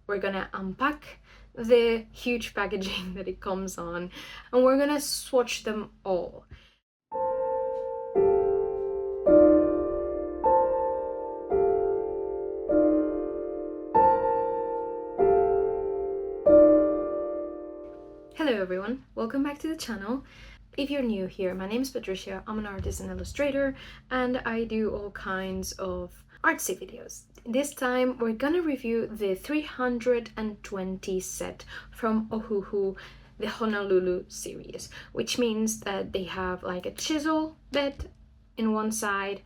we're gonna unpack the huge packaging that it comes on, and we're gonna swatch them all. Hello everyone, welcome back to the channel. If you're new here, my name is Patricia, I'm an artist and illustrator, and I do all kinds of artsy videos. This time we're gonna review the 320 set from Ohuhu, the Honolulu series, which means that they have like a chisel bed in one side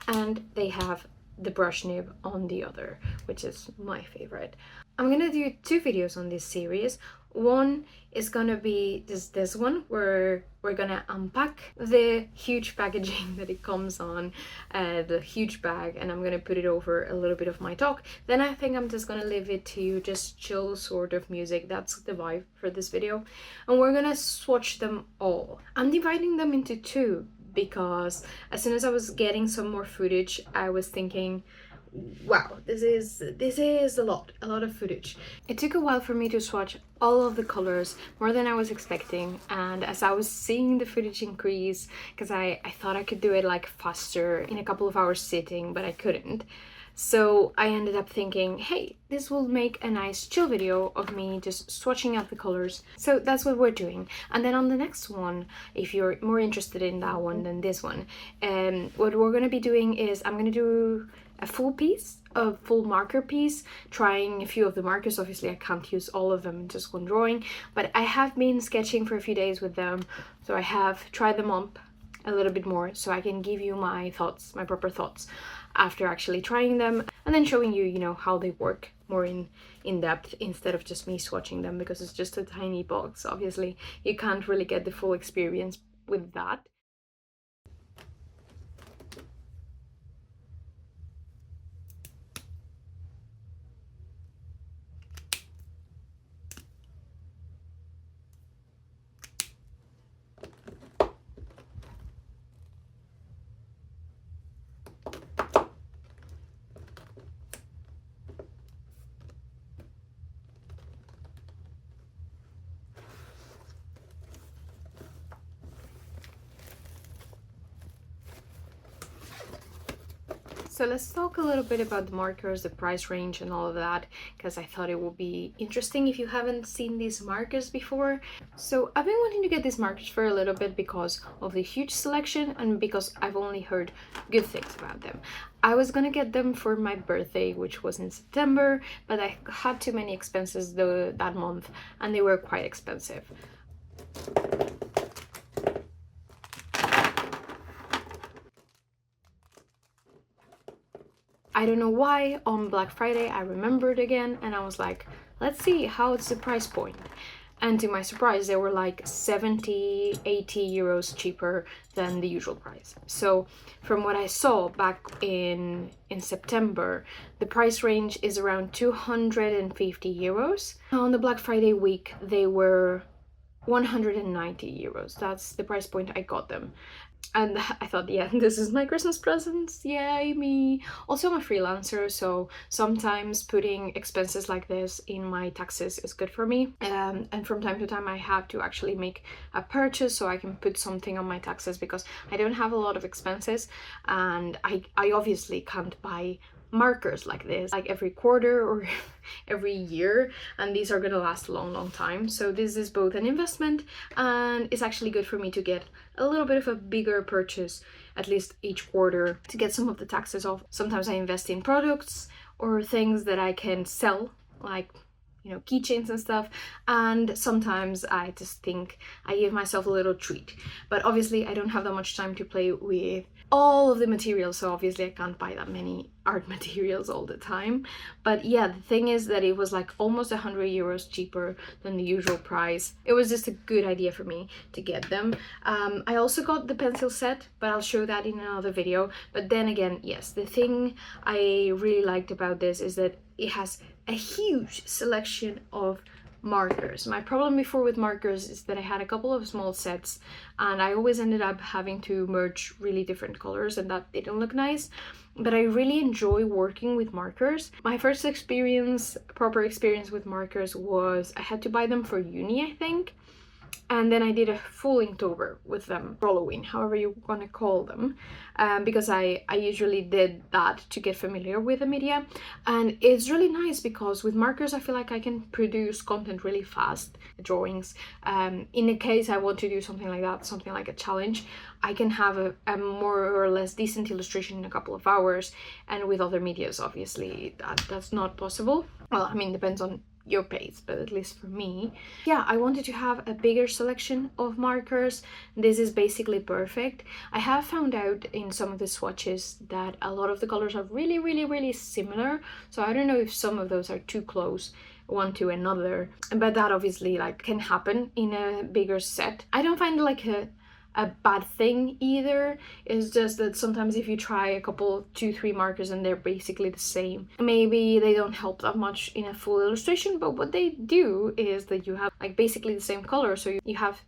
and they have the brush nib on the other, which is my favorite. I'm gonna do 2 videos on this series. One is gonna be this one where we're gonna unpack the huge packaging that it comes on, the huge bag, and I'm gonna put it over a little bit of my talk. Then I think I'm just gonna leave it to you, just chill sort of music. That's the vibe for this video. And we're gonna swatch them all. I'm dividing them into 2 because as soon as I was getting some more footage, I was thinking, wow, this is a lot of footage. It took a while for me to swatch all of the colors, more than I was expecting, and as I was seeing the footage increase, because I thought I could do it like faster in a couple of hours sitting, but I couldn't. So I ended up thinking, hey, this will make a nice chill video of me just swatching out the colors. So that's what we're doing. And then on the next one, if you're more interested in that one than this one, what we're gonna be doing is I'm gonna do a full piece, a full marker piece, trying a few of the markers. Obviously I can't use all of them in just one drawing, but I have been sketching for a few days with them, so I have tried them up a little bit more so I can give you my thoughts, my proper thoughts after actually trying them, and then showing you, you know, how they work more in depth instead of just me swatching them, because it's just a tiny box. Obviously you can't really get the full experience with that. So let's talk a little bit about the markers, the price range and all of that, because I thought it would be interesting if you haven't seen these markers before. So I've been wanting to get these markers for a little bit because of the huge selection and because I've only heard good things about them. I was gonna get them for my birthday, which was in September, but I had too many expenses that month and they were quite expensive. I don't know why, on Black Friday I remembered again and I was like, let's see how it's the price point. And to my surprise, they were like 70, 80 euros cheaper than the usual price. So from what I saw back in September, the price range is around 250 euros. On the Black Friday week, they were 190 euros. That's the price point I got them. And I thought, yeah, this is my Christmas present, yay me. Also, I'm a freelancer, so sometimes putting expenses like this in my taxes is good for me. And from time to time I have to actually make a purchase so I can put something on my taxes, because I don't have a lot of expenses and I obviously can't buy markers like this like every quarter or every year, and these are gonna last a long time. So this is both an investment and it's actually good for me to get a little bit of a bigger purchase at least each quarter to get some of the taxes off. Sometimes I invest in products or things that I can sell, like, you know, keychains and stuff, and sometimes I just think I give myself a little treat. But obviously I don't have that much time to play with all of the materials, so obviously I can't buy that many art materials all the time. But yeah, the thing is that it was like almost 100 euros cheaper than the usual price. It was just a good idea for me to get them. I also got the pencil set, but I'll show that in another video. But then again, yes, the thing I really liked about this is that it has a huge selection of markers. My problem before with markers is that I had a couple of small sets and I always ended up having to merge really different colors, and that didn't look nice. But I really enjoy working with markers. My first proper experience with markers was I had to buy them for uni, I think. And then I did a full Inktober with them, Halloween, however you want to call them, because I usually did that to get familiar with the media. And it's really nice because with markers I feel like I can produce content really fast, drawings. In the case I want to do something like that, something like a challenge, I can have a more or less decent illustration in a couple of hours. And with other medias, obviously, that's not possible. Well, I mean, depends on your pace, but at least for me, yeah, I wanted to have a bigger selection of markers. This is basically perfect. I have found out in some of the swatches that a lot of the colors are really similar, so I don't know if some of those are too close one to another, but that obviously like can happen in a bigger set. I don't find like a bad thing either. It's just that sometimes if you try a couple, 2-3 markers and they're basically the same, maybe they don't help that much in a full illustration. But what they do is that you have like basically the same color, so you have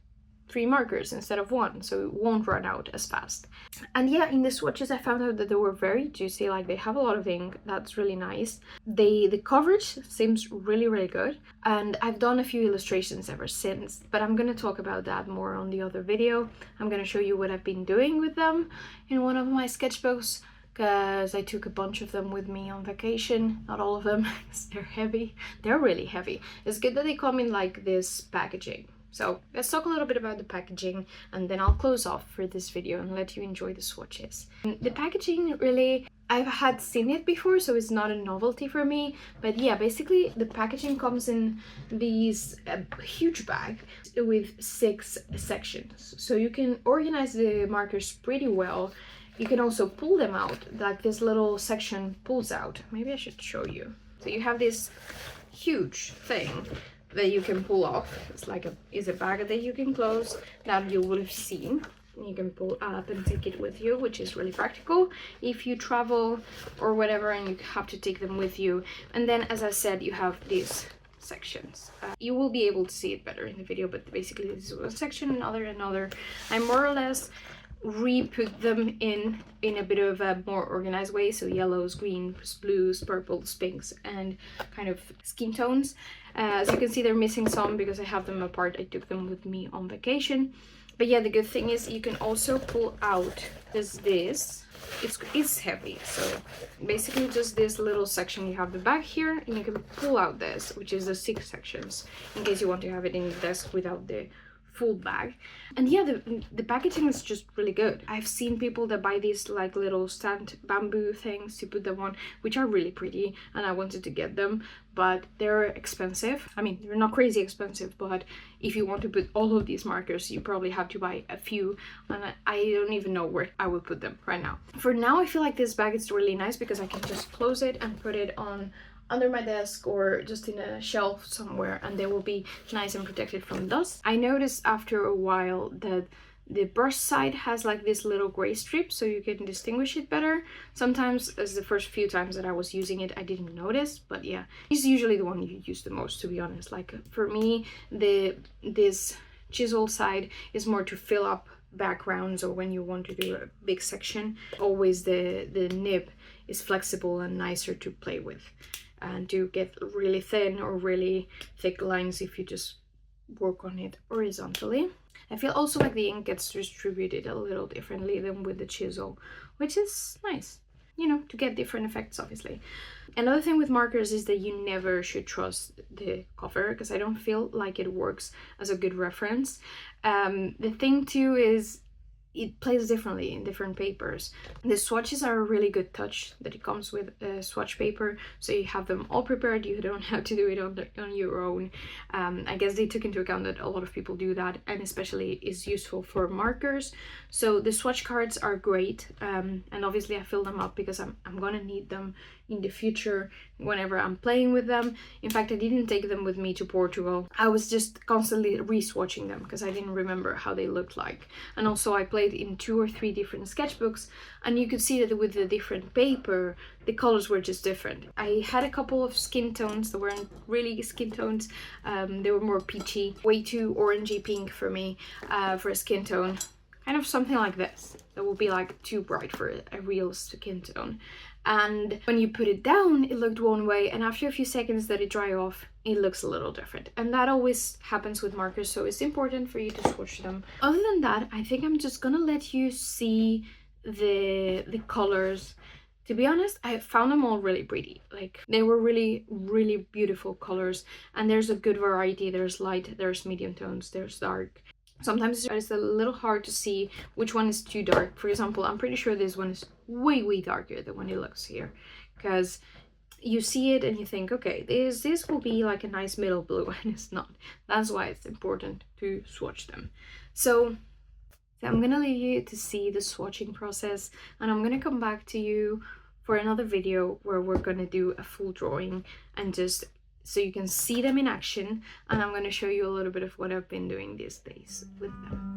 3 markers instead of 1, so it won't run out as fast. And yeah, in the swatches I found out that they were very juicy, like they have a lot of ink. That's really nice. The coverage seems really good, and I've done a few illustrations ever since, but I'm gonna talk about that more on the other video. I'm gonna show you what I've been doing with them in one of my sketchbooks, because I took a bunch of them with me on vacation. Not all of them, because they're heavy. They're really heavy. It's good that they come in like this packaging. So let's talk a little bit about the packaging, and then I'll close off for this video and let you enjoy the swatches. The packaging, really, I've had seen it before, so it's not a novelty for me. But yeah, basically the packaging comes in these huge bag with 6 sections. So you can organize the markers pretty well. You can also pull them out, like this little section pulls out. Maybe I should show you. So you have this huge thing that you can pull off. It's like a bag that you can close, that you would have seen. You can pull up and take it with you, which is really practical if you travel or whatever and you have to take them with you. And then, as I said, you have these sections. You will be able to see it better in the video, but basically this is one section, another. I more or less re-put them in a bit of a more organized way, so yellows, greens, blues, purples, pinks, and kind of skin tones. As you can see, they're missing some because I have them apart. I took them with me on vacation. But yeah, the good thing is you can also pull out this. It's heavy, so basically just this little section. You have the back here, and you can pull out this, which is the 6 sections, in case you want to have it in the desk without the full bag. And yeah, the packaging is just really good. I've seen people that buy these like little stand bamboo things to put them on, which are really pretty, and I wanted to get them, but they're expensive. I mean, they're not crazy expensive, but if you want to put all of these markers, you probably have to buy a few, and I don't even know where I would put them right now. For now, I feel like this bag is really nice because I can just close it and put it on under my desk or just in a shelf somewhere, and they will be nice and protected from dust. I noticed after a while that the brush side has like this little gray strip, so you can distinguish it better. Sometimes, as the first few times that I was using it, I didn't notice, but yeah, it's usually the one you use the most, to be honest. Like for me, this chisel side is more to fill up backgrounds or when you want to do a big section. Always the nib is flexible and nicer to play with, and to get really thin or really thick lines if you just work on it horizontally. I feel also like the ink gets distributed a little differently than with the chisel, which is nice, you know, to get different effects, obviously. Another thing with markers is that you never should trust the cover, because I don't feel like it works as a good reference. The thing too is it plays differently in different papers. The swatches are a really good touch that it comes with a swatch paper, so you have them all prepared. You don't have to do it on your own. I guess they took into account that a lot of people do that, and especially is useful for markers. So the swatch cards are great, and obviously I fill them up because I'm gonna need them in the future whenever I'm playing with them. In fact, I didn't take them with me to Portugal. I was just constantly re-swatching them because I didn't remember how they looked like. And also I played in 2 or 3 different sketchbooks, and you could see that with the different paper, the colors were just different. I had a couple of skin tones that weren't really skin tones. They were more peachy, way too orangey pink for me for a skin tone. Kind of something like this. That will be like too bright for a real skin tone. And when you put it down, it looked one way, and after a few seconds that it dry off, it looks a little different. And that always happens with markers, so it's important for you to swatch them. Other than that, I think I'm just gonna let you see the colors. To be honest, I found them all really pretty. Like, they were really, really beautiful colors, and there's a good variety. There's light, there's medium tones, there's dark. Sometimes it's a little hard to see which one is too dark. For example, I'm pretty sure this one is way darker than when it looks here, because you see it and you think, okay, this will be like a nice middle blue, and it's not. That's why it's important to swatch them. So I'm gonna leave you to see the swatching process, and I'm gonna come back to you for another video where we're gonna do a full drawing, and just so you can see them in action, and I'm going to show you a little bit of what I've been doing these days with them.